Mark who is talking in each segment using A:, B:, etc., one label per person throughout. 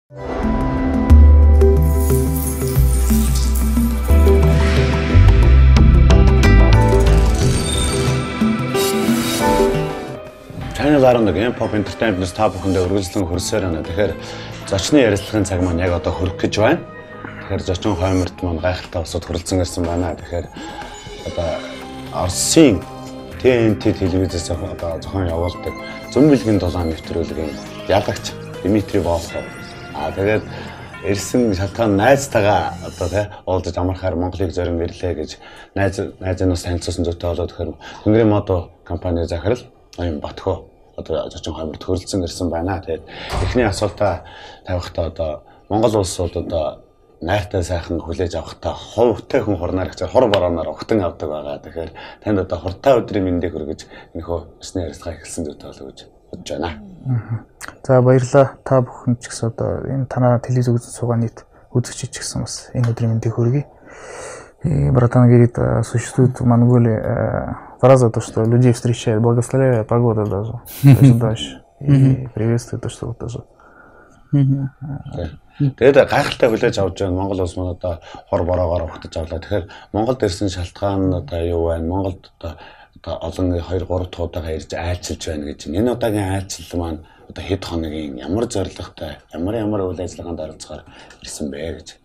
A: Channel 11 Pop Entertainment-ээс та бүхэндээ үргэлжлэн хүрсээр байна. Тэгэхээр зочны ярилцлагын цаг маань яг одоо хүрэх гэж байна. Тэгэхээр зочин хойморт маань гайхалтай усад хүрэлцэн ирсэн байна. Тэгэхээр одоо Оросын TNT телевизээс одоо зохион явуулдаг Зүүн бэлгийн дулаан нэвтрүүлгийн ялагч Дмитрий Волхов. Тэгээд ирсэн шалтгаан найзтайгаа одоо тий уулзаж амархаар Монголыг зорин ирлээ гэж найзынаас танилцуулсан зүйтэй болоод тэгэхээр Тэнгэрийн модо компани захирал Ноён Батхөө одоо зочин хойморт хүрэлцэн ирсэн байна. Тэгээд эхний асуултаа тавихтаа одоо Монгол улсууд одоо найртай сайхан хүлээж авахтаа хувьтай хүн хурнаар гэж хур бараанаар огтон авдаг байгаа. Тэгэхээр танд одоо хуртай өдрийн мэндийг хүргэж энэхүү өсний ярилцлага эхэлсэн зүйтэй болов гэж бодож байна.
B: За баярлалаа. Та бүхэн ч гэсэн одоо энэ танаа телевиз үзэж суугаа нийт үзэгч ч гэсэн бас энэ өдрийн мэндийг хүргэе. И братан говорит, существует в Монголии фраза, то, что людей встречает благословляя погода даже. Дальше. И приветствует то, что вот тоже.
A: Тэгээд гайхалтай хүлээж авч байгаа Монгол улс маань одоо хор бороогоор ухтаж авлаа. Тэгэхээр Монголд ирсэн шалтгаан одоо юу байна? Монголд одоо олон 2-3 удаагаа ирж айлчилж байна гэж. Энэ удаагийн айлчлал маань одоо хэд хоногийн ямар зорилготой, ямар үйл ажиллагаанд оролцохоор ирсэн бэ гэж.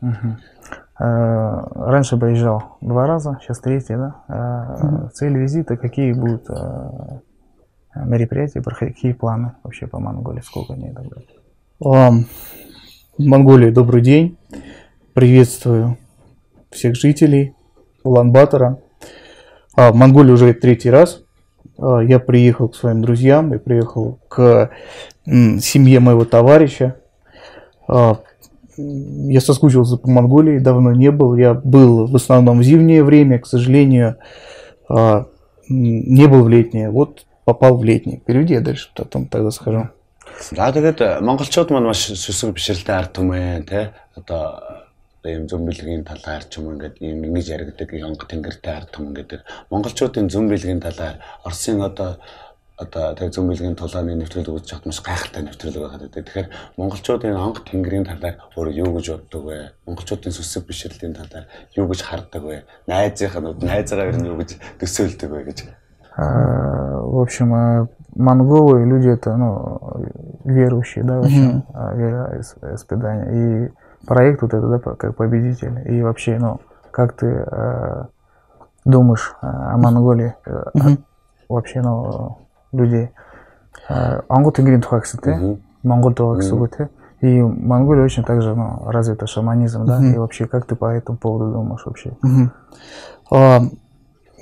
B: Раньше приезжал 2 раза, сейчас 3, да? Цель визита, какие будут мероприятия, какие планы вообще по Монголии, сколько дней и так далее?
C: Монголии добрый день. Приветствую всех жителей Улан-Батора. В Монголии уже 3-й раз. Я приехал к своим друзьям, я приехал к семье моего товарища. Я соскучился по Монголии, давно не был. Я был в основном в зимнее время, к сожалению, не был в летнее. Вот попал в летнее. Перейди я дальше, потом тогда скажу.
A: За тэгээд монголчууд маань маш сүсэг бишрэлтэй ард түмэн тий одоо ийм зүүн бэлгийн талаар ч юм ингээд ийм ингэж яригддаг Янга тэнгэртэй ард түмэн гэдэг монголчуудын зүүн бэлгийн талаар Оросын одоо тэг зүүн бэлгийн тулааны нэвтрүүлэг үзэж хад маш гайхалтай нэвтрүүлэг байгаад байдаг. Тэгэхээр монголчуудын Янга тэнгэрийн талаар өөрөө юу гэж боддог вэ? Монголчуудын сүсэг бишрэлийн талаар юу гэж хардаг вэ? Найзаагаар юу гэж төсөөлдөг вэ гэж.
B: В общем, монголы люди это, верующие, да, в общем, вероисповедание. И проект вот это, да, как победитель. И вообще, как ты думаешь о Монголии, вообще, людей. Монгол тэнгэрийн тухай гэсэн, тий? Монгол тухай гэсэн үг, тий? И Монголия очень также, развита шаманизм, да? И вообще, как ты по этому поводу думаешь вообще?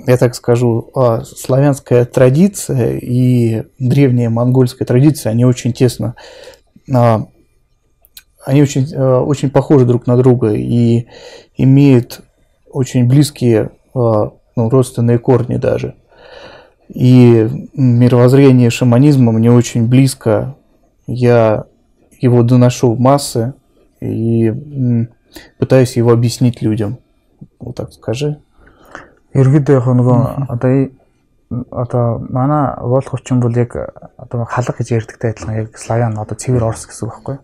C: Я так скажу, славянская традиция и древняя монгольская традиция, они очень тесно, они очень похожи друг на друга и имеют очень близкие родственные корни даже. И мировоззрение шаманизма мне очень близко, я его доношу в массы и пытаюсь его объяснить людям. Вот так скажи.
B: Ерөнхийдөө яг нөгөө одоо манай Волховчин бол яг одоо халах гэж ярьдагтай адилхан яг славян одоо цэвэр орс гэсэн үг байхгүй.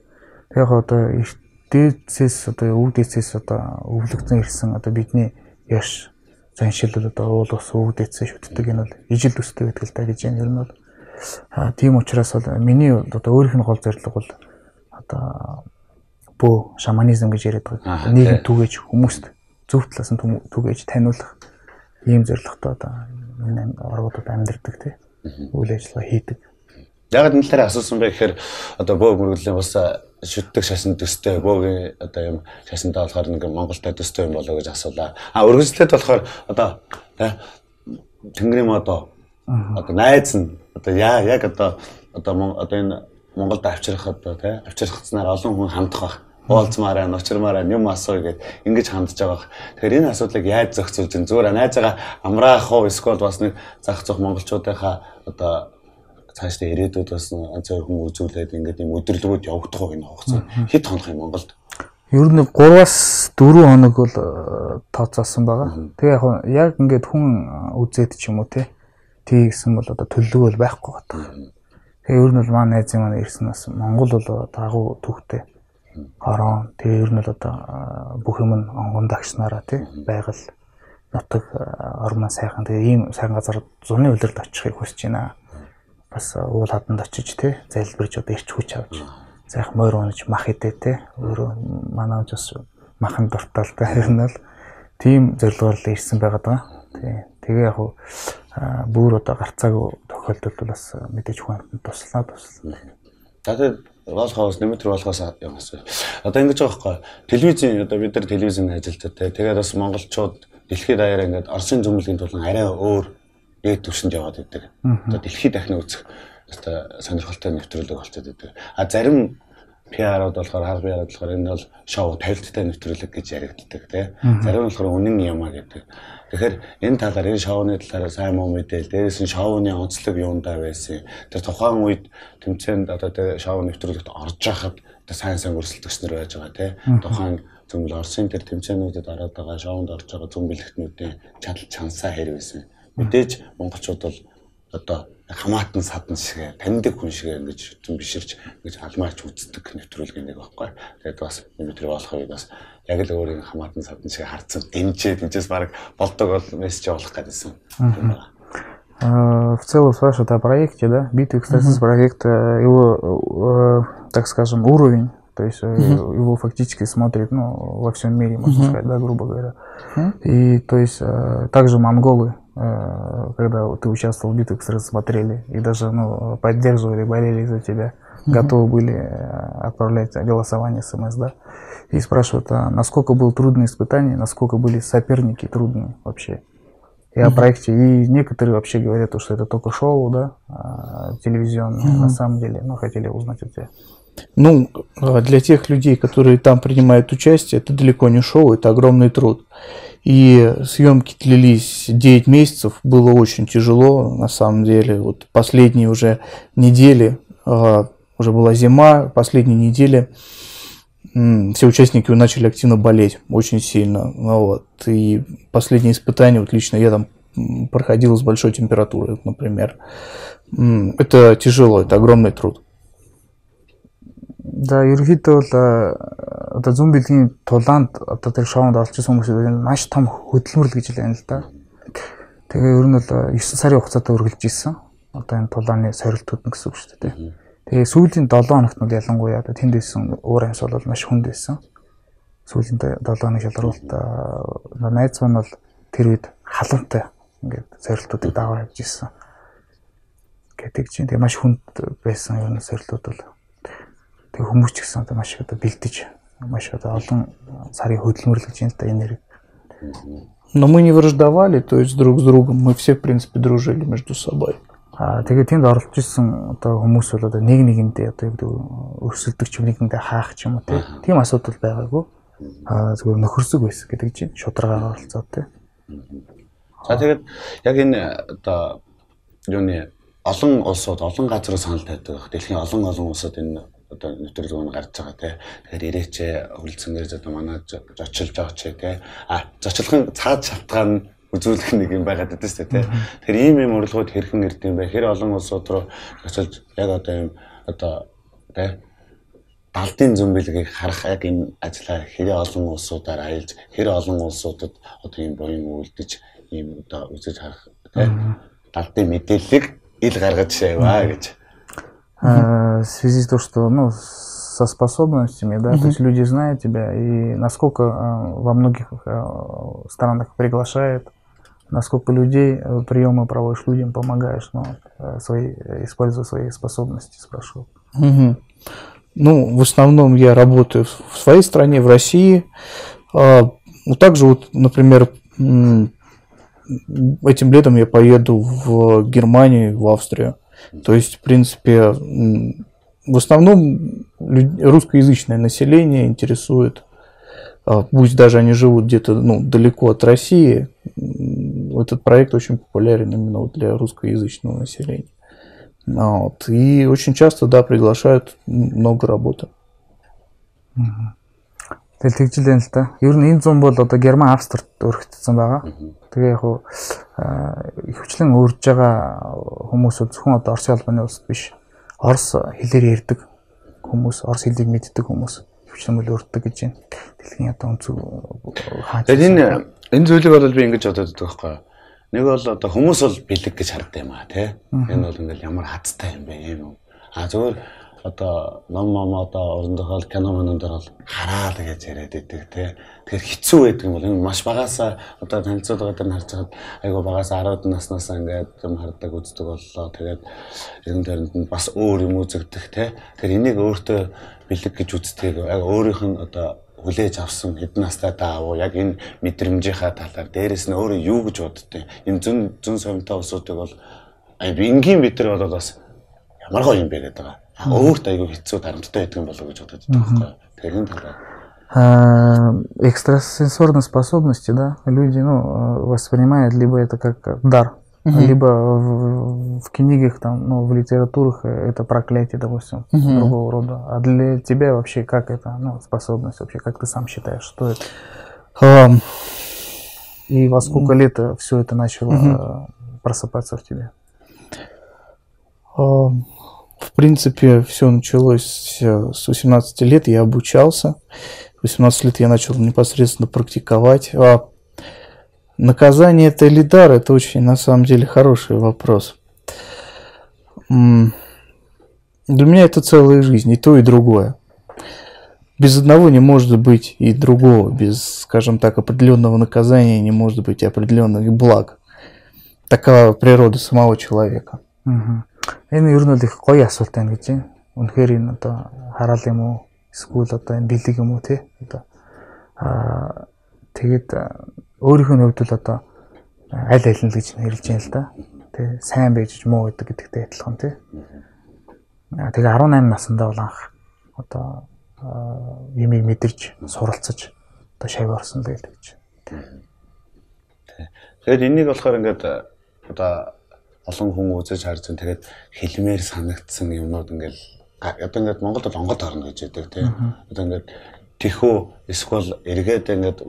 B: Тэгээ яг одоо дээдсээс одоо өвөг дээдсээс одоо өвлөгдсөн ирсэн одоо бидний яш заншил бол одоо уул ус өвөг дээдсээ шүтдэг энэ бол ижил төстэй байдаг л да гэж юм ер нь бол. Тийм учраас бол миний одоо өөрийнх нь гол зорилго бол одоо бөө шаманизм гэж яриад байгаа. Нийгэм түгээж хүмүүст зөв талаас нь түгээж таниулах ийм зорилготой одоо энэ оргуудад амьдардаг тий үйл ажиллагаа хийдэг.
A: Яг энэ талаар асуусан бай гэхээр одоо бөө мөргөлийн бас шүтдэг шашин төстэй бөөгийн одоо юм шашинтай болохоор нэг Монголтай төстэй юм болоо гэж асуулаа. Үргэлжлээд болохоор одоо тий Тэнгэрийн модо одоо найз нь одоо яг одоо энэ Монголд авчрах одоо тий авчрахцнаар олон хүн хандах байх. Уулзмаараа, ночрмаараа юм асууя гэд ингэж хандж байгаа. Тэгэхээр энэ асуудлыг яаж зохицуулж ин зүгээр найзаагаа амраах уу эсвэл бас нэг зах зах монголчуудынхаа одоо цаашдаа ирээдүйд бас анц хүн үзүүлээд ингээд юм өдөрлөгөд явагдах энэ хугацаа хэд хоног юм Монголд?
B: Ер нь 3-4 хоног бол тооцоолсон байгаа. Тэгээ яг ингээд хүн үзээд ч юм уу тийгсэн бол одоо төлөвлөгөө байхгүй байна. Тэгээ ер нь бол маань найзын маань ирсэн бас Монгол бол дагуу төвхтэй хорон тэгээ ер нь л одоо бүх юм нь онгон дагчнараа тий байгаль нутаг ормон сайхан тэгээ ийм сайн газар зуны улиралд очихыг хүсэж байна. Бас уул хаданд очиж тий залбирж одоо ирч хүч авч сайхан морь унаж мах идэ тий өөрөө манай бас махан дуртай л да ер нь л тийм зорилгоор л ирсэн байгаад байгаа. Тэгээ яг бүр одоо гарцаагүй тохиолдолд бас мэдээж хүн амтнд туслаа.
A: Тэгээд болохоос Дмитрий болохоос юм асуу. Одоо ингэж байгаа байхгүй. Телевизийн одоо бид нар телевизийн ажилтнаатай. Тэгээд бас монголчууд дэлхийд даяараа ингээд Оросын зөвлөлийн тулан арай өөр дээд түвшинд яваад идэг. Одоо дэлхийд дахин үзэх одоо сонирхолтой нэвтрүүлэг болчиход идэг. А зарим PR-ууд болохоор хар PR-ууд болохоор энэ бол шоу тавилттай нэвтрүүлэг гэж яригддаг тий. Зарим нь болохоор үнэн юмаа гэдэг. Тэгэхээр энэ талаар энэ шоуны талаар сайн муу мэдээл дээрээс нь шоуны онцлог юундаа байсан. Тэр тухайн үед тэмцээнд одоо тэр шоу нэвтрүүлэгт орж байхад одоо сайн өрсөлдөгч нар байж байгаа тий. Тухайн зөвхөн Оросын тэр тэмцээнүүдэд ороод байгаа шоунд орж байгаа зөв бэлэгтнүүдийн чадал чансаа хэр байсан. Мэдээж монголчууд бол одоо хамаатан садан шиг таньдаг хүн шиг ингэж зүм биширч ингэж алмаарч үздэг нэвтрүүлэг нэг байхгүй. Тэгээд бас Дмитрий болохыг бас яг л өөрийн хамаатан садан шиг харцсан дэмжээс баг болдог бол мессеж явуулах гэдсэн.
B: В целом, Саша, это проекте, да? Битва, кстати, проект, его, так скажем, уровень, то есть его фактически смотрит, ну, во всем мире, можно сказать, да, грубо говоря. И, то есть, также монголы, когда ты участвовал в битве, кстати, смотрели, и даже, ну, поддерживали, болели за тебя, готовы были отправлять голосование СМС, да? И спрашивают, насколько было трудное испытание, насколько были соперники трудные вообще. И о проекте. И некоторые вообще говорят, что это только шоу, да, телевизионное. На самом деле, ну, хотели узнать у тебя.
C: Ну, для тех людей, которые там принимают участие, это далеко не шоу, это огромный труд. И съемки длились 9 месяцев, было очень тяжело, на самом деле. Вот последние уже недели, уже была зима, последние недели все участники начали активно болеть, очень сильно. Вот. И последние испытания, вот лично я там проходил с большой температурой, например. Это тяжело, это огромный труд.
B: Да, ерөнхийдөө бол одоо зүүн бэлгийн тулаанд одоо тэр шоунд орчихсон хүмүүсийн маш том хөдөлмөрлөл гэж байна л да. Тэгээ ер нь бол 9 сарын хугацаатай үргэлж ирсэн. Одоо энэ тулааны сорилтууд нь гэсэн үг шүү дээ. Тэгээ сүүлийн 7 хоногт нь ялангуяа одоо тэнд байсан уур амьс бол маш хүнд байсан. Сүүлийн 7 хоног шалралт найз маань бол тэр үед халамтай ингээд сорилтуудыг даваа явж ирсэн. Гэдэг чинь тэгээ маш хүнд байсан ер нь сорилтууд бол. Тэгээ хүмүүс ч гэсэн одоо маш одоо бэлдэж маш одоо олон сарын хөдөлмөрлөж юм л да энэ нэр.
C: Но мы не враждовали, то есть друг с другом, мы все в принципе дружили между собой.
B: Тэгээ тэнд оролж ирсэн одоо хүмүүс бол одоо нэг нэгэндээ одоо өрсөлдөг ч юм нэгэндээ хаах ч юм уу тийм асуудал байгаагүй. Зүгээр нөхөрсөг байсан гэдэг чинь шударгаар оролцоод тий.
A: За тэгээд яг энэ одоо юуны олон улсууд олон газруу санал тавьдаг. Дэлхийн олон улсууд энэ одоо нэвтрүүлгүүнд гарч байгаа тий. Тэгэхээр ирээч хөрөлцөнгөр одоо манай зочилж байгаа ч тий. Зочлохын цаад шалтгаан үзүүлэх нэг юм байгаад байдаг шүү дээ тий. Тэгэхээр ийм урилгууд хэрхэн ирдэм бэ? Хэр олон улсууд руу очиж яг одоо ийм одоо тий далдын зөмбөлгийг харах яг энэ ажлаа хэр олон улсуудаар аялж хэр олон улсуудад одоо ийм буян үйлдэж ийм одоо үзэж харах тий далдын мэдээллийг ил гаргаж яваа гэж.
B: В связи с тем, что, ну, со способностями, да, то есть люди знают тебя, и насколько во многих странах приглашают, насколько людей, приемы проводишь людям, помогаешь, ну, используя свои способности, спрашивал.
C: Ну, в основном я работаю в своей стране, в России. Также, вот, например, этим летом я поеду в Германию, в Австрию. То есть, в принципе, в основном русскоязычное население интересует, пусть даже они живут где-то далеко от России, этот проект очень популярен именно для русскоязычного населения. Вот. И очень часто, да, приглашают, много работы.
B: Тэгэл тэгж л байна л да. Ер нь энэ зам бол одоо Герман, Австрид өргөгдсөн байгаа. Тэгээ яг хөвчлэн өөрж байгаа хүмүүс зөвхөн одоо Орос улбаны улсад биш. Орос хэлээр ярьдаг хүмүүс, Орос хэлийг мэддэг хүмүүс. хөвчлэн мөл өртдөг гэж байна. Дэлхийн одоо өнцөг хаач.
A: Тэгээд энэ зүйлийг бол би ингэж бодоод байдаг байхгүй юу? Нэг бол одоо хүмүүс бол бэлэг гэж харддаг юм аа тий. Энэ бол ингээл ямар хацтай юм бэ юм уу? Зүгээр одоо ном одоо орон кино мөнөндөр бол хараа л гэж яриад идэг тий. Тэгэхээр хэцүү байдаг юм бол энэ маш багасаа одоо танилцуулга дээр харж байгаад айгу багасаа 10 наснаас ингээд юм хардаг үздэг боллоо. Тэгээд энэ дөрөнд нь бас өөр юм үзэгдэх тий. Тэгэхээр энийг өөртөө бэлэг гэж үздгийг өөрийнх нь одоо хүлээж авсан хэдэн настай таав яг энэ мэдрэмжийнхаа талаар дээрэс нь өөрөө юу гэж боддیں۔ Энэ зүн совинтой усуудыг бол энгийн бид нар болоод бас ямар гоё юм бэ гэдэг байгаа. Өөрт айгүй хэцүү дарамттай байдаг юм болов уу гэж бодод байдаг байхгүй. Тэгэхээр энэ талаар
B: экстрасенсорные способности, да, люди, воспринимают либо это как дар, либо в книгах, там, в литературах это проклятие, допустим, другого рода. А для тебя вообще как это, способность вообще, как ты сам считаешь, что это? И во сколько лет все это начало просыпаться в тебе?
C: В принципе, все началось с 18 лет, я обучался. В 18 лет я начал непосредственно практиковать. Наказание это или дар, это очень, на самом деле, хороший вопрос. Для меня это целая жизнь, и то, и другое. Без одного не может быть и другого. Без, скажем так, определенного наказания не может быть и определенных благ. Такова природа самого человека.
B: Энэ ер нь бол их гоё асуулт байна гэж байна. Үнэхээр энэ одоо хараал юм уу? Эсвэл одоо энэ бэлэг юм уу те? Одоо тэгээд өөрийнх нь хувьд л одоо аль аль нь л гэж хэлж байна л да. Тэ сайн байж муу гэдэгтэй адилхан те. Тэгээ 18 наснда бол анх одоо юмыг мэдэрч суралцаж одоо шав орсон л гэж.
A: Тэгээд энийг болохоор ингээд одоо олон хүн үзэж харж байгаа. Тэгээд хэлмээр санагдсан юмнууд ингээл одоо ингээд Монголд бол онгод орно гэж яддаг тийм. Одоо ингээд тэхүү эсвэл эргээд ингээд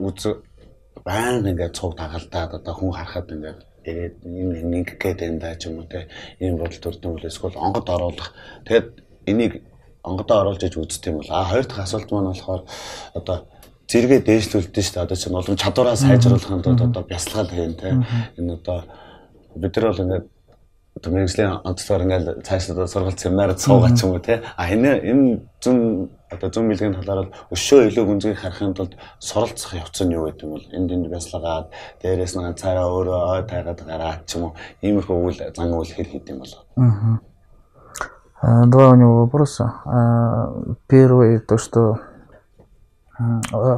A: баян ингээд цуг дагалдаад одоо хүн харахад ингээд ирээд нэг гээд энэ даа ч юм уу тийм. Ийм бодол төрдөг бол эсвэл онгод оруулах. Тэгээд энийг онгодоо оруулж иж үздэг юм бол хоёр дахь асуулт маань болохоор одоо зэрэгээ дээшлүүлдэг шүү дээ. Одоо чинь олон чадвараа сайжруулахын тулд одоо бясалгал хийн тийм. Энэ одоо бид нар бол ингээд одоо мэргэжлийн онцлогоор ингээд цаашдаа сургалт семинард суугаад ч юм уу те. Энэ зүүн бэлгийн талаар бол өшөө илүү гүнзгийг харахын тулд суралцах явц нь юу гэдэг юм бол энд бясалгаад дээрээс нь ганцаараа өөрөө ой тайгаад гараад ч юм уу иймэрхүү үйл зан үйл хэр хийд юм бол.
B: Два у него вопроса. Первый то, что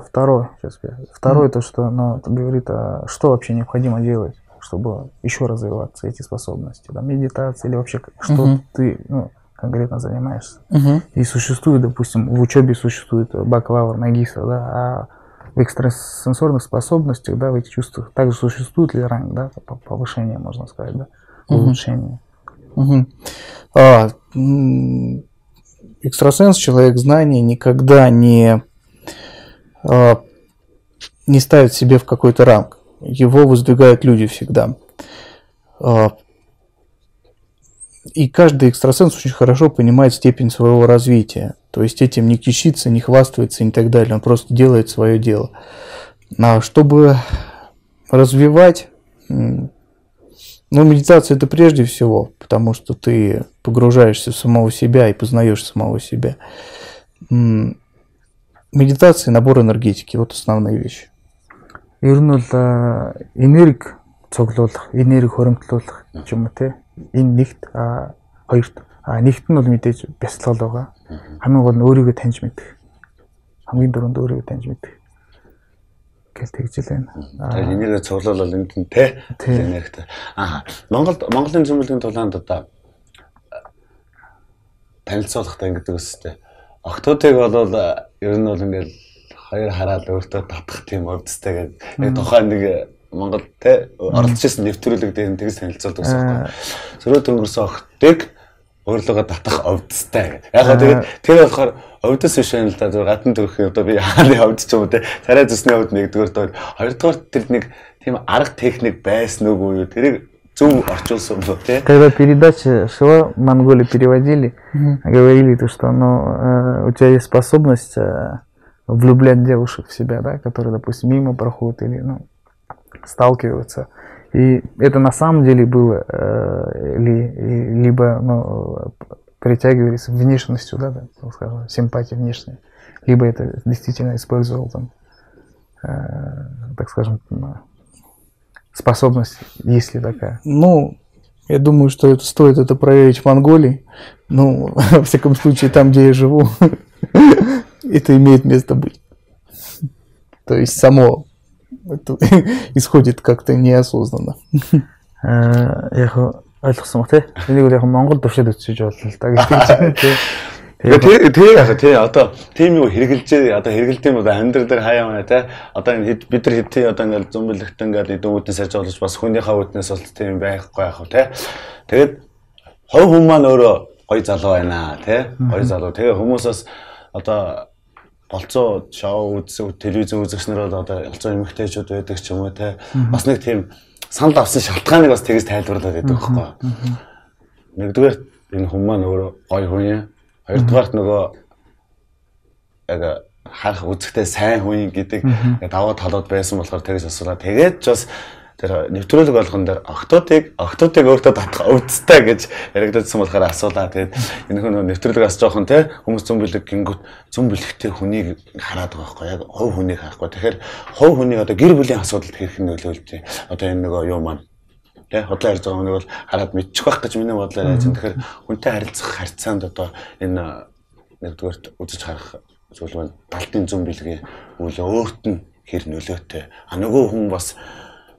B: второй то, что говорит, что вообще необходимо делать, чтобы еще развиваться эти способности, да, медитация или вообще что ты конкретно занимаешься. И существует, допустим, в учебе существует бакалавр, магистр, да, а в экстрасенсорных способностях, да, в этих чувствах также существует ли ранг, да, повышение, можно сказать, да, улучшение.
C: Экстрасенс, человек знаний, никогда не ставит себе в какой-то ранг. Его воздвигают люди всегда. И каждый экстрасенс очень хорошо понимает степень своего развития. То есть этим не кичится, не хвастается и так далее. Он просто делает свое дело. Чтобы развивать, медитация это прежде всего, потому что ты погружаешься в самого себя и познаешь самого себя. Медитация, набор энергетики, вот основные вещи.
B: Ер нь бол энерги цуглуулах, энерги хөрөмтлүүлэх юм те. Энэ нэгт хоёрт нэгт нь бол мэдээж бясалгал байгаа. Хамгийн гол нь өөрийгөө таньж мэдэх. Хамгийн дөрөнд өөрийгөө таньж мэдэх. Гэл тэгж л байна.
A: Тэгэхээр энерги цуглуул бол энд нь те энергитэй. Монголын зөвлөлийн тулаанд одоо танилцуулахтай ингэдэг үстэй. Октодыг бол ер нь бол ингээл хоёр хараад өөртөө татах тийм өвдстэй гэдэг. Яг тухайн нэг Монгол те оролцож ирсэн нэвтрүүлэг дээр нь тэгс танилцуулдаг гэсэн. Сөрөд өнгөрсөн октыг өөрлөгөө татах өвдстэй гэдэг. Яг тэгээд тэр болохоор өвдөс биш юм л да. Гадна төрөх одоо би хааны өвд ч юм уу те. Царай зүсний өвд нэгдүгээр доор хоёрдугаар тэр нэг тийм арга техник байсан уу юу тэрийг зөв орчуулсан бол те.
B: Когда передача шла, Монголии переводили, говорили то, что у тебя есть способность влюблять девушек в себя, да, которые, допустим, мимо проходят или, ну, сталкиваются. И это на самом деле было либо, ну, притягивались внешностью, да, скажем, симпатия внешняя, либо это действительно использовал там, так скажем, способность, есть ли такая?
C: Ну, я думаю, что это стоит это проверить в Монголии. Ну, во всяком случае, там, где я живу, это имеет место быть. То есть само это исходит как-то неосознанно.
B: Яг ойлгосон ба тий. Энийг бол яг Монгол туршид өчсөж болно л та гэдэг чинь.
A: Тэгээ яах тий одоо тийм юу хэрэгжилж одоо хэрэгэлт юм одоо амьдрал дээр хаяа байна тий одоо энэ бид нар хэдий одоо ингээл зумбилэгтэн ингээл дүүтэн сарж болж бас хүнийхээ үтнээс бол тийм байхгүй яах вэ тий тэгээд хов хүн маань өөрөө гоё залуу байна тий гоё залуу тэгээ хүмүүсээс одоо олцоо шоу үзсэн телевизэн үзэгчнэр бол одоо олцоо эмэгтэйчүүд байдаг ч юм уу тий бас нэг тийм санал авсан шалтгааныг бас тэгж тайлбарлаад байдаг байхгүй нэгдүгээр энэ хүн маань өөрөө гоё хүн юм. Хоёрдугаарт нөгөө яг харах үзэхтэй сайн хүн гэдэг даваа талууд байсан болохоор тэгж асуулаа. Тэгээд ч бас тэр нэвтрүүлэг болгон дээр октоодыг өөртөө татах өвдөлтэй гэж яригдсан болохоор асуулаа. Тэгээд энэ хүн нэвтрүүлэг бас жоохон те хүмүүс зөмбөлөг гингүүт зөмбөлөгтэй хүнийг хараад байгаа байхгүй яг хов хүнийг харахгүй. Тэгэхээр хов хүнийг одоо гэр бүлийн асуудалд хэрхэн нөлөөлж одоо энэ нөгөө юу маань тэ хотлоо ярьж байгаа нэг бол хараад мэдчих байх гэж миний бодлоор яаж юм. Тэгэхээр хүнтэй харилцах харьцаанд одоо энэ нэгдүгээрт үзэж харах зүйл маань далдын зүүн бэлгийн үйл өөрт нь хэр нөлөөтэй. А нөгөө хүн бас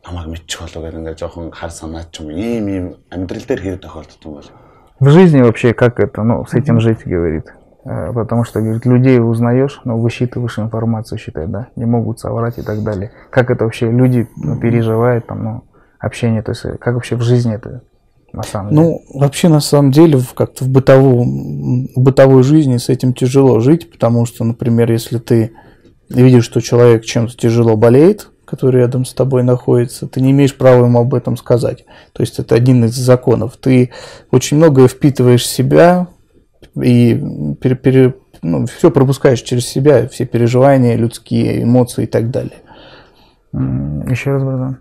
A: намайг мэдчих болов гэдэг ингээд жоохон хар санаа ч юм ийм амьдрал дээр хэр тохиолддог юм бол.
B: В жизни вообще как это, ну, с этим жить, говорит. Потому что, говорит, людей узнаешь, но высчитываешь информацию, считай, да, не могут соврать и так далее. Как это вообще люди переживают там, ну, общение, то есть как вообще в жизни это на самом деле?
C: Ну, вообще на самом деле как-то в бытовой жизни с этим тяжело жить, потому что, например, если ты видишь, что человек чем-то тяжело болеет, который рядом с тобой находится, ты не имеешь права ему об этом сказать. То есть это один из законов. Ты очень многое впитываешь в себя и все пропускаешь через себя, все переживания, людские эмоции и так далее.
B: Еще раз, братан.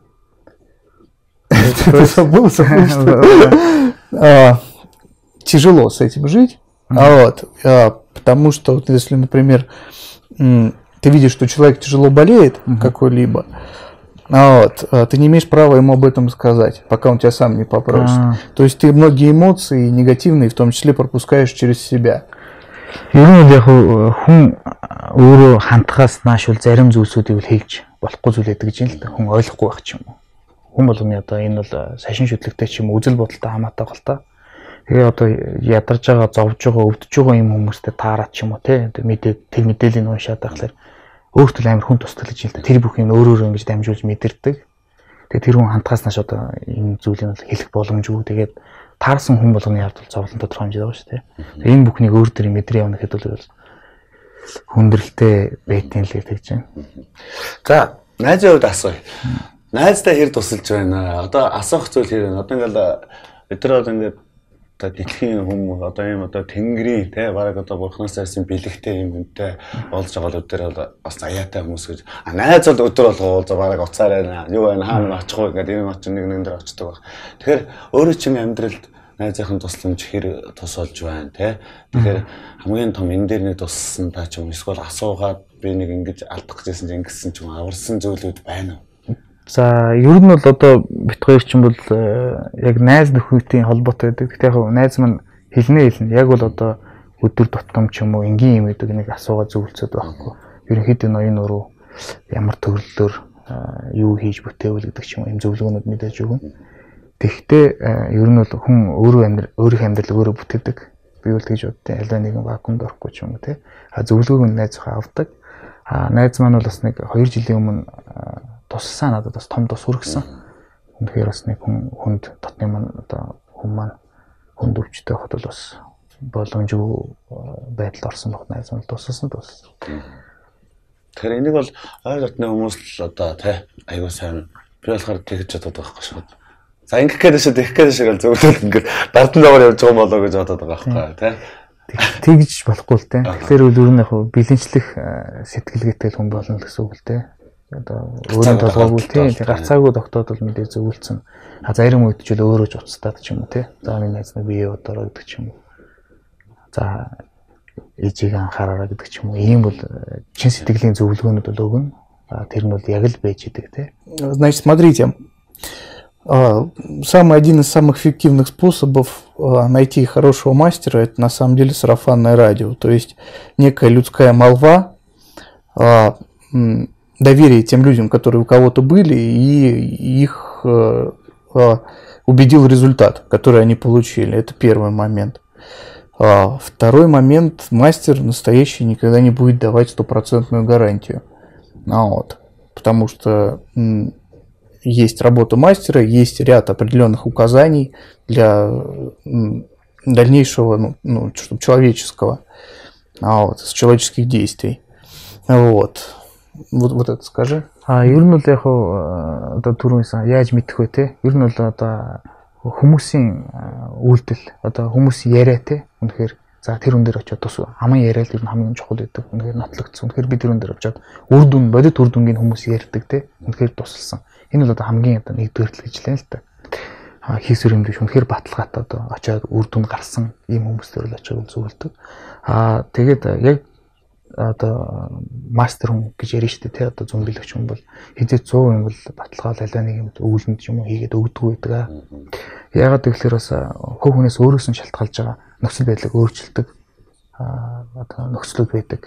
C: Тяжело с этим жить, потому что вот если, например, ты видишь, что человек тяжело болеет какой-либо, ты не имеешь права ему об этом сказать, пока он тебя сам не попросит. То есть ты многие эмоции негативные, в том числе, пропускаешь через себя.
B: Ер нь яг хүн өөрөө хандхаас нааш бол зарим зүйлсүүдийг хэлж болохгүй зүйл байдаг гэж юм л да. Хүн ойлгохгүй байх ч юм уу. Хүн болгоны одоо энэ бол сашин шүтлэгтэй ч юм үзэл бодолтой хамаатай гол та. Тэгээ одоо ядарж байгаа, зовж байгаа, өвдөж байгаа юм хүмүүстэй таараад ч юм уу те. Тэр мэдээллийг уншаад байхлаар өөртөө амар хүн тусдаг гэж юм л да. Тэр бүх юм өөрөөр ингэж дамжуулж мэдэрдэг. Тэгээ тэр хүн хандхаас нааш одоо энэ зүйлийг хэлэх боломжгүй. Тэгээд таарсан хүн болгоны явдал зовлон тодорхой хэмжээд байгаа шүү дээ. Тэгээ энэ бүхнийг өөр дөр мэдрээ явна гэхэд бол хүндрэлтэй байтын л гэж байна.
A: За, найзын хувьд асууя. Найзтай хэр тусалж байна? Одоо асуух зүйл хэр байна? Одоо ингээл бид нар ингээд одоо дэлхийн хүмүүс одоо ийм одоо тэнгэрийн те бараг одоо бурхнаас ирсэн бэлэгтэй юм үнтэй болж байгаа л өдөр бол бас аяатай хүмүүс гэж. Найз бол өдөр болгоо за бараг уцаар байна. Юу байна? Хаана очих вэ гэдэг энэ очих нэг дээр очдог баг. Тэгэхээр өөрөө чинь амьдралд найзынхын тусламж хэр тусалж байна те. Тэгэхээр хамгийн том энэ дээр нэг туссан та ч юм эсвэл асуугаад би нэг ингэж алдах гэжсэн чинь ингэсэн ч юм аварсан зүйлүүд байна уу?
B: За ер нь бол одоо бит хоёр ч юм бол яг найз нөхөдийн холбоотой байдаг. Гэхдээ яг найз маань хэлнэ. Яг бол одоо өдөр тутам ч юм уу энгийн юм гэдэг нэг асуугаа зөвлөцөд байхгүй. Ерөнхийдөө ноён өрөө ямар төрлөөр юу хийж бүтээвэл гэдэг ч юм уу юм зөвлөгөөнүүд мэдээж өгнө. Тэгэхдээ ер нь бол хүн өөрийнхөө амьдрал өөрөө бүтээдэг. Би бол тэгж боддیں۔ Аль нэгэн вакуумд орохгүй ч юм уу те. Зөвлөгөөг нь найзынхаа авдаг. Найз маань бол бас нэг 2 жилийн өмнө туссан надад бас том тус хүргэсэн. Үнэхээр бас нэг хүнд дотны маань одоо хүн маань хүнд өвчтэй хот бол бас боломжгүй байдалд орсон баг найз маань туссан.
A: Тэгэхээр энийг бол ойр дотны хүмүүс л одоо тий аягүй сайн би болохоор тэгж бодоод байгаа байхгүй шүү. За ингэх гэдэг шиг тэгэх гэдэг шиг л зөвлөлт ингээд дардан даваар явж байгаа болоо гэж бодоод байгаа байхгүй тий.
B: тэгж болохгүй л те. Тэгэхээр өөр нь яг бэлэнчлэх сэтгэлгээтэй хүн болно л гэсэн үг л те. Одоо өөрийн толгойг тийм гарцаагүй тогтоодол мэдээ зөвлөсөн. Зарим үед ч өөрөө ч уцтаад ч юм уу те. За миний найз нэг бие удаараа гэдэг ч юм уу. За ээжийг анхаараа гэдэг ч юм уу. Ийм бол чин сэтгэлийн зөвлөгөөнүүд бол өгнө. Тэр нь бол яг л байж идэг те.
C: Значит, смотрите. Один из самых эффективных способов найти хорошего мастера — это на самом деле сарафанное радио. То есть некая людская молва, доверие тем людям, которые у кого-то были, и их убедил результат, который они получили. Это первый момент. Второй момент: мастер настоящий никогда не будет давать стопроцентную гарантию. Вот. Потому что есть работа мастера, есть ряд определенных указаний для дальнейшего, чтобы человеческого, человеческих действий. Вот это скажи.
B: Ер нь бол яг одоо түрүүнээс яаж мэдэх вэ те? Ер нь бол одоо хүмүүсийн үйлдэл, одоо хүмүүсийн яриа те. Үнэхээр за тэр хүн дээр очиод тус аман яриа л ер нь хамгийн чухал байдаг. Үнэхээр нотлогдсон. Үнэхээр би тэр хүн дээр очиод бодит үр дүнгийн хүмүүс ярьдаг те. Үнэхээр тусалсан. Энэ бол одоо хамгийн одоо нэгдүгээр л гэж лээ л та. Хийсвэр юм биш. Үнэхээр баталгаатай одоо очиод үр дүн гарсан ийм хүмүүстээр л очиод зөвлөдөг. Тэгээд яг одоо мастер хүн гэж ярина шүү дээ тий. Одоо зүүн бэлэгч хүн бол хэзээ 100% юм бол баталгаа аль нэг юм өгүүлэнд юм уу хийгээд өгдөг байдаг. Яагаад гэвэл бас хөв хүнээс өөрөөс нь шалтгаалж байгаа нөхцөл байдлыг өөрчилдөг одоо нөхцлүүд байдаг.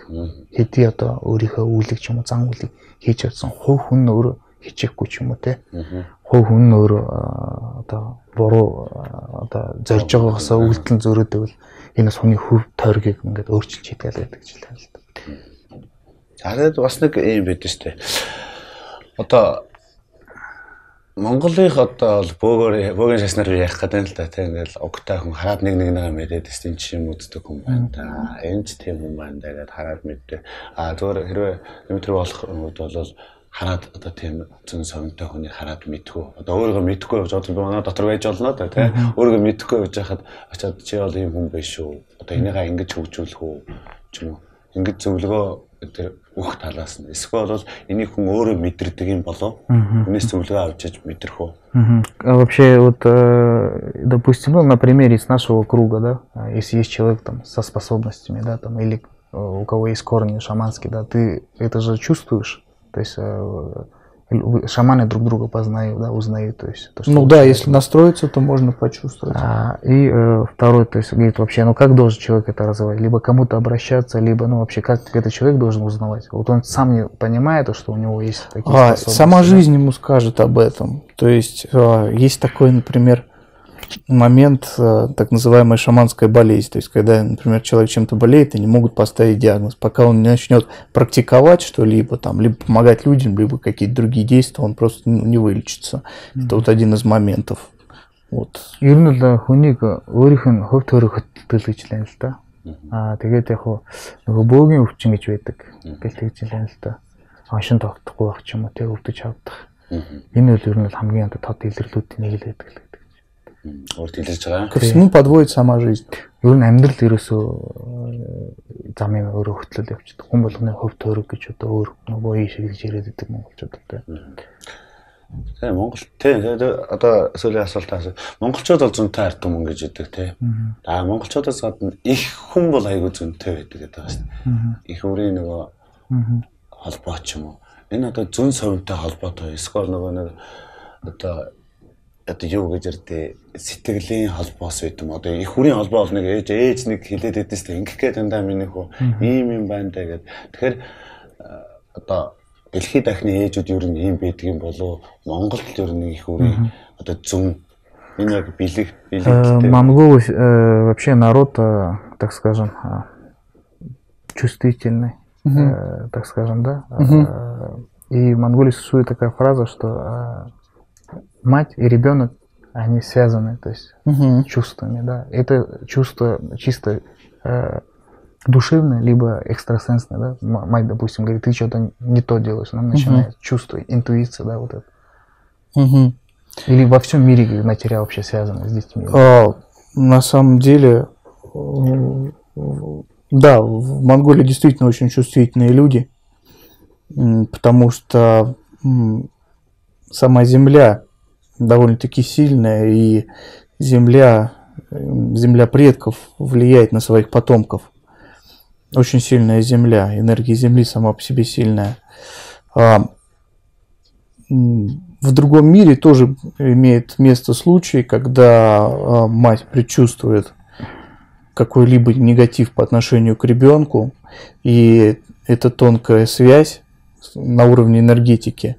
B: Хэдий одоо өөрийнхөө үйлэг ч юм уу зан үйлийг хийж чадсан хөв хүн өөрөө хичээхгүй ч юм уу тий. Хөв хүн өөрөө одоо буруу одоо зорж байгаагасаа үйлдэл зөрөөдөг бол энэ бас хүний хөв тойргийг ингээд өөрчилж хийдэг гэдэг ч юм л та.
A: Тэгээд бас нэг юм байдаг шүү дээ. Одоо Монголын одоо бөөгөн шаснаар ярих гэдэг нь л да тийм ингээл огтой хүн хараад нэг мэдээд тийм чим үздэг хүн байна да. Энэ ч тийм хүн байна да гэдээ хараад мэддэг. Зүгээр хэрвээ Дмитрий болох хүмүүс бол хараад одоо тийм зүүн совинтой хүний хараад мэдгүй. Одоо өөрийгөө мэдгүй явж одоо би манай дотор байж болно да тийм. Өөрийгөө мэдгүй явж хахад очиад чи бол ийм хүн биш шүү. Одоо энийгээ ингэж хөгжүүлэх үү ч юм уу. Ингэж зөвлөгөө тэр бүх талаас нь. Эсвэл бол энийг хүн өөрөө мэдэрдэг юм болов. Үнээс зөвлөгөө авчиж мэдрэх үү?
B: Вообще вот, допустим, на примере из нашего круга, да, если есть человек там со способностями, да, там или у кого есть корни шаманские, да, ты это же чувствуешь. То есть шаманы друг друга познают, да, узнают. То есть, то, что
C: да, если настроиться, то можно почувствовать.
B: И второй, то есть говорит вообще, как должен человек это развивать? Либо кому-то обращаться, либо, вообще, как этот человек должен узнавать? Вот он сам не понимает, что у него есть такие способности.
C: Сама жизнь ему скажет об этом. То есть есть такой, например, момент, так называемая шаманская болезнь. То есть, когда, например, человек чем-то болеет и не могут поставить диагноз. Пока он не начнет практиковать что-либо, там, либо помогать людям, либо какие-то другие действия, он просто не вылечится. Это вот один из моментов. Вот.
B: Ер нь л хүнийг өөрийнх нь хөв төрөг хөтөлбөл гэж лээ л да. Тэгээд яг нөгөө бөөгийн өвчин гэж байдаг. Тэгэл тэгж лээ л да. Хашин тогтохгүй байх ч юм уу тэг өвдөж авдах. Энэ бол ер нь хамгийн тод илэрлүүдийн нэг л байдаг л.
C: Ко всему подводит сама жизнь.
B: Ер нь амьдрал ерөөсөө замын өөрөө хөтлөл явчихдаг. Хүн болгоны хөв төрөг гэж одоо өөр нөгөө ийш гэж яриад байдаг монголчууд л.
A: Тэгээ Монгол тэгээ одоо сүүлийн асуултаас монголчууд бол зөнтэй ард түмэн гэж яддаг тий. Монголчуудаас гадна их хүн бол айгүй зөнтэй байдаг гэдэг байна шүү дээ. Их өрийн нөгөө холбоо ч юм уу. Энэ одоо зүүн совинтой холбоотой эсвэл нөгөө нэг одоо юу гэж ярьдээ сэтгэлийн холбоос байт юм. Одоо их хүрийн холбоо бол нэг ээж нэг хилээд байдсан шүү дээ. Ингэх гээд дандаа миний хөө ийм юм байна даа гэд. Тэгэхээр одоо дэлхийд дахны ээжүүд ер нь ийм байдаг юм болов Монголд ер нь их хүрийн одоо зүүн энэ яг бэлэг
B: Монгол вообще народ, так скажем, чувствительный, так скажем, да. И в Монголии существует такая фраза, что мать и ребенок, они связаны, то есть чувствами, да. Это чувство чисто душевное, либо экстрасенсное, да. Мать, допустим, говорит, ты что-то не то делаешь, она начинает чувствовать, интуиция, да, вот это. Или во всем мире материал вообще связан с детьми?
C: На самом деле, Да, в Монголии действительно очень чувствительные люди, потому что сама земля довольно-таки сильная, и земля предков влияет на своих потомков. Очень сильная земля, энергия земли сама по себе сильная. В другом мире тоже имеет место случай, когда мать предчувствует какой-либо негатив по отношению к ребенку, и эта тонкая связь на уровне энергетики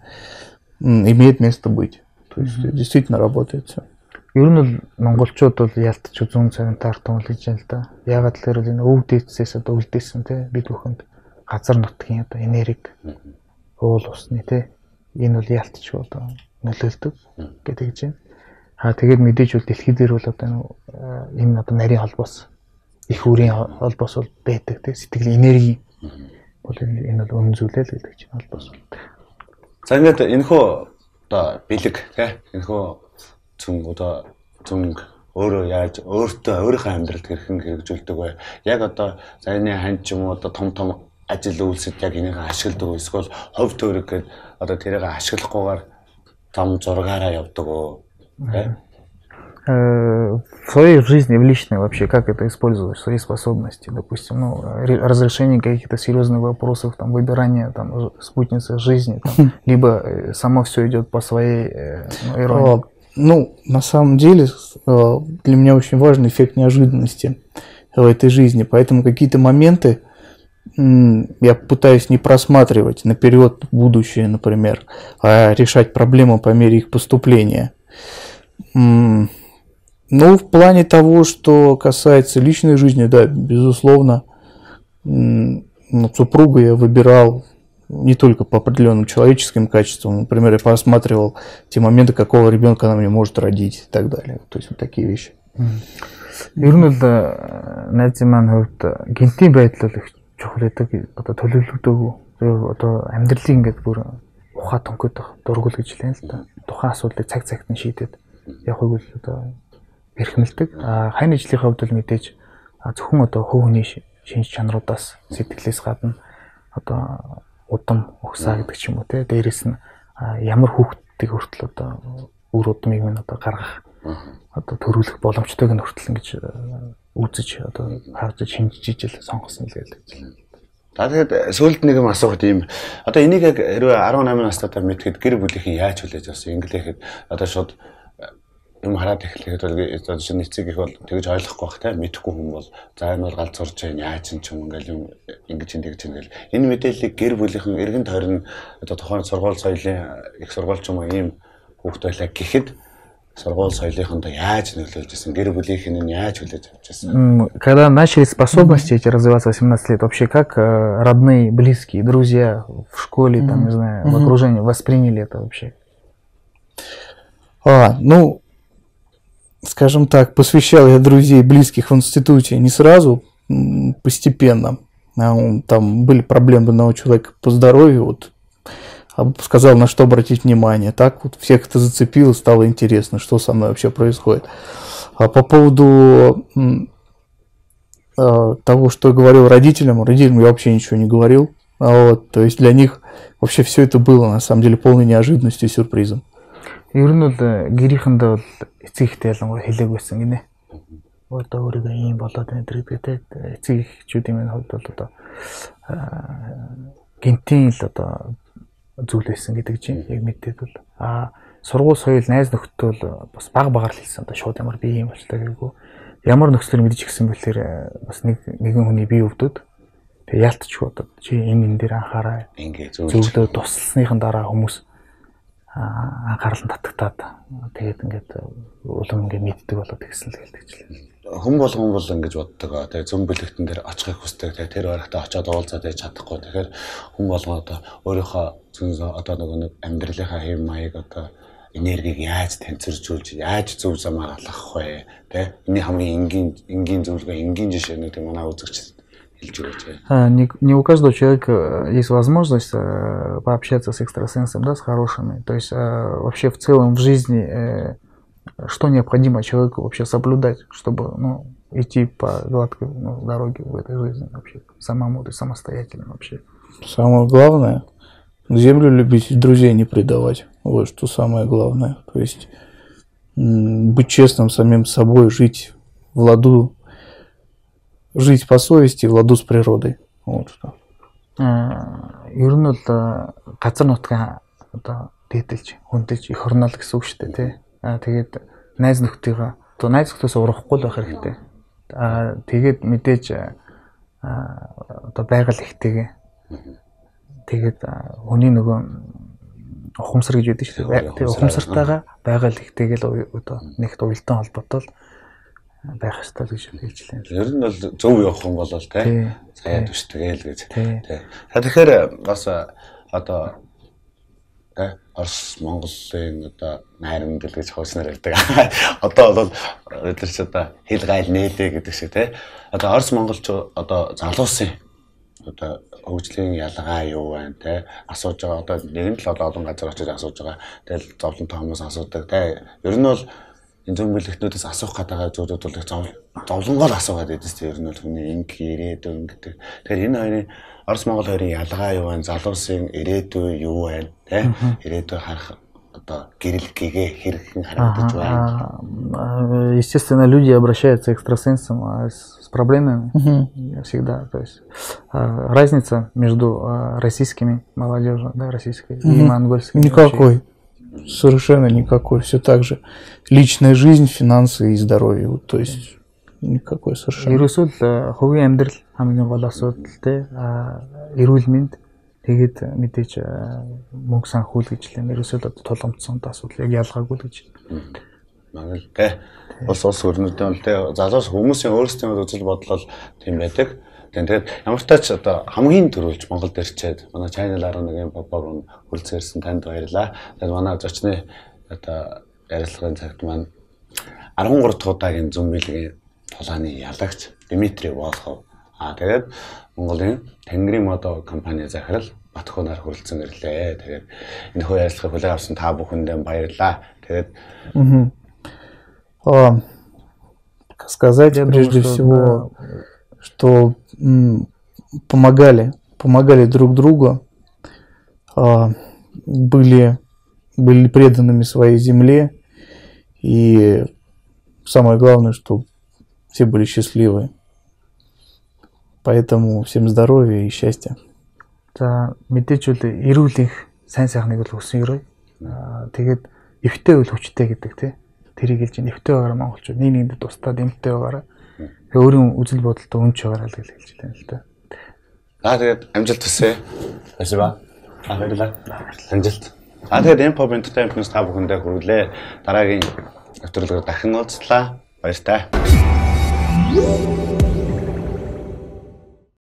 C: имеет место быть. То есть действительно работает все.
B: Ер нь бол монголчууд бол яалтч зүүн царин таарсан л гэж байна л да. Ягаад гэхээр энэ өв дээдсээс одоо үлдээсэн те бид бүхэнд газар нутгийн одоо энерги уул усны те энэ бол яалтч одоо нөлөөлдөг гэдэг гэж байна. Тэгээд мэдээж бол дэлхий дээр бол одоо энэ одоо нарийн холбоос их үрийн холбоос бол байдаг те сэтгэлийн энерги бол энэ бол үнэн зүйлээ л гэдэг чинь холбоос.
A: За ингээд энэхүү одоо бэлэг те энэхүү зүнг өөрөө яаж өөрийнхөө амьдралд хэрхэн хэрэгжүүлдэг вэ? Яг одоо саяны хань ч юм уу одоо том ажил үйлсэд яг энийг ашигладаг уу? Эсвэл хувь төрөг гээд одоо тэрийг ашиглахгүйгээр том зургаараа явдаг уу?
B: В своей жизни, в личной вообще, как это использовать, свои способности, допустим, ну, разрешение каких-то серьезных вопросов, там, выбирание там, спутницы жизни, там, либо само все идет по своей иронии.
C: Ну, на самом деле, для меня очень важен эффект неожиданности в этой жизни, поэтому какие-то моменты я пытаюсь не просматривать наперед будущее, например, а решать проблемы по мере их поступления. Ну, в плане того, что касается личной жизни, да, безусловно, супругу я выбирал не только по определенным человеческим качествам. Например, я просматривал те моменты, какого ребенка она мне может родить и так далее. То есть вот такие вещи.
B: Ер нь л найзын маань хувьд гинтийн байдал бол их чухал гэдэг одоо төлөвлөгдөөгүй. Одоо амьдралын ингээд бүр ухаа тонхойдох дургуул гэж хэлэн л да. Тухайн асуудлыг цаг-цагт нь шийдээд явахыг бол одоо эрхмэлдэг. Хань ажлын хувьд бол мэдээж зөвхөн одоо хувь хүний шинж чанаруудаас сэтгэлээс гадна одоо удам угсаа гэдэг ч юм уу те дээрэс нь ямар хүүхдийг хүртэл одоо үр удмыг минь одоо гаргах одоо төрүүлэх боломжтойг нь хүртэл ингэж үзэж одоо харж шинжиж ижил сонгосон л гэдэг.
A: За тэгээд сүүлд нэг юм асуухад ийм одоо энийг яг 18 настайдаа мэдхэд гэр бүлийнхэн яаж хүлээж авсан инглихэд одоо шууд юм хараад эхлэхэд бол одоо шинэ эцэг их бол тэгж ойлгохгүй бах те мэдэхгүй хүн бол за энэ бол галзуурж байна яаж ч юм ингээл юм ингэж ингэж ингээл энэ мэдээллийг гэр бүлийнхэн эргэн тойрон одоо тухайн сургууль соёлын их сургууль ч юм уу ийм хүүхд байлаа гэхэд сургууль соёлынхондоо яаж нөлөөлж ирсэн гэр бүлийнхэн нь яаж хүлээж авч ирсэн.
B: Когда начали способности эти развиваться 18 лет, вообще как родные, близкие, друзья в школе, там, не знаю, в окружении восприняли это вообще?
C: Ну, скажем так, посвящал я друзей близких в институте не сразу, постепенно. Там были проблемы одного человека по здоровью, вот, сказал, на что обратить внимание. Так вот всех это зацепило, стало интересно, что со мной вообще происходит. А по поводу того, что я говорил родителям я вообще ничего не говорил. Вот, то есть для них вообще все это было на самом деле полной неожиданностью и сюрпризом.
B: Ер нь бол гэрийнхэндээ бол эцэгтэй ялангуяа хэлээг байсан гинэ. Одоо өөрийгөө ийм болоод байна гэдэг эцэгчүүдийн минь хувьд бол одоо гинтийн л одоо зүйл байсан гэдэг чинь яг мэдээд бол сургууль соёл найз нөхдөд бол бас баг л хэлсэн одоо шууд ямар би юм болчихлоо гээгүү. Ямар нөхцөл мэдэж гисэн бэлхээр бас нэгэн хүний бие өвдөд тэг яалтчгүй одоо чи энэ дээр анхаараа
A: ингээ
B: зөвлөө тусласныхан дараа хүмүүс анхаарал татагтаад тэгээд ингээд улам ингээд мэддэг болоод тэгсэн л гэлдэгчлээ.
A: Хүн болгон бол ингэж боддог. Тэгээ зөв бэлэгтэн дээр очихыг хүсдэг. Тэгээ тэр баригтаа очиод уулзаад яж чадахгүй. Тэгэхээр хүн болгон одоо өөрийнхөө зүн одоо нэг амьдралынхаа хэв маяг одоо энергийг яаж танцваржуулж яаж зөв замаар алгах вэ? Тэ? Энэ хамгийн энгийн зөвлөгөө, энгийн жишээнүүд манай үзэгч
B: Не у каждого человека есть возможность пообщаться с экстрасенсом, да, с хорошими. То есть вообще в целом в жизни что необходимо человеку вообще соблюдать, чтобы идти по гладкой дороге в этой жизни вообще. Самому ты самостоятельно вообще.
C: Самое главное, землю любить и друзей не предавать. Вот что самое главное. То есть быть честным самим собой, жить в ладу, жить по совести, в ладу с природой. Вот что.
B: Ер нь бол газар нутгийн одоо дээдэлж, хүндэлж их орнол гэсэн үг шүү дээ тий. Тэгээд найз нөхдийгөө одоо найз нөхдөөс урахгүй л байх хэрэгтэй. Тэгээд мэдээж одоо байгаль ихтэйгээ тэгээд хүний нөгөө ухамсар гэж яддаг шүү дээ. Тэгээд ухамсартайгаа байгаль ихтэйгээл одоо нэгт уялдан холбоотой байх ёстой гэж хэлж байна.
A: Ер нь бол зөв явах юм бол тий. Цаяа төшдөгээл гэж. Тий. Тэгэхээр бас одоо Орос Монголын одоо найрамдал гэж хоосноор ярьдаг. Одоо бол өдөр ч одоо хил гайл нээлээ гэдэг шиг тий. Одоо Орос Монголч одоо залуусын одоо хөгжлийн ялгаа юу байна тий. Асууж байгаа одоо нэг нь л олон газар очиж асууж байгаа. Тэгэл зовлонтой хүмүүс асуудаг тий. Ер нь бол энэ зөв бэлэгтнүүдээс асуух гэдэг зүйлүүд бол зовлонгоор асуугаад байдсан тийм ер нь бол хүний инг ирээдүйн гэдэг. Тэгэхээр энэ хоёрын Орос Монгол хоёрын ялгаа юу вэ? Залуусын ирээдүй юу вэ? Тэ? Ирээдүй харах одоо гэрэл гэгээ хэрхэн харагдаж байна?
B: Естественно, люди обращаются к экстрасенсам с проблемами всегда. То есть разница между российскими молодежью, да, российской и монгольской.
C: Никакой. Совершенно никакой. Все так же. Личная жизнь, финансы и здоровье. Вот, то есть никакой совершенно.
B: Ерөөсөө хувийн амьдрал хамгийн гол асуудал те эрүүл мэнд тэгээд мэдээж мөнгө санхүүл гэж л ерөөсөө тулгамдсан асуудал яг ялгаагүй л гэж.
A: Манай л те улс өрнөдөө л те залуус хүмүүсийн өөрсдийн үзэл бодлол тийм байдаг. Тэгээд ямар ч тач одоо хамгийн түрүүлж Монголд ирчээд манай Channel 11-ийн попог хүрэлцээрсэн танд баярлалаа. Тэгээд манай зочны одоо ярилцлагын цагт маань 13 дахь удаагийн зүүн тулааны ялагч Дмитрий Волхов. Тэгээд Монголын Тэнгэрийн модо компани захирал Батхунаар хүрэлцэн ирлээ. Тэгээд энэ хөө ярилцлагыг хүлээн авсан та бүхэндээ баярлалаа. Тэгээд
C: сказать прежде всего, что помогали друг другу, были преданными своей земле, и самое главное, что все были счастливы. Поэтому всем здоровья и счастья.
B: За мэдээж үл эрүүл их сайн сайхныг бол өсөн өрөө. Тэгээд эвтэй үл хүчтэй гэдэг тий. Тэрийг хэлж ин эвтэй байгаараа монголчууд нэг нэгэнд тусдаад эмтэй байгаараа. Тэгээ өөрийн үзэл бодолтой үнч байгаараа л хэлж байна л да.
A: Тэгээд амжилт хүсье. Баярлалаа. Баярлалаа. Амжилт. Тэгээд Empop Entertainment та бүхэндээ хүргэлээ. Дараагийн нэвтрүүлгээр дахин уулзлаа. Баяр таа.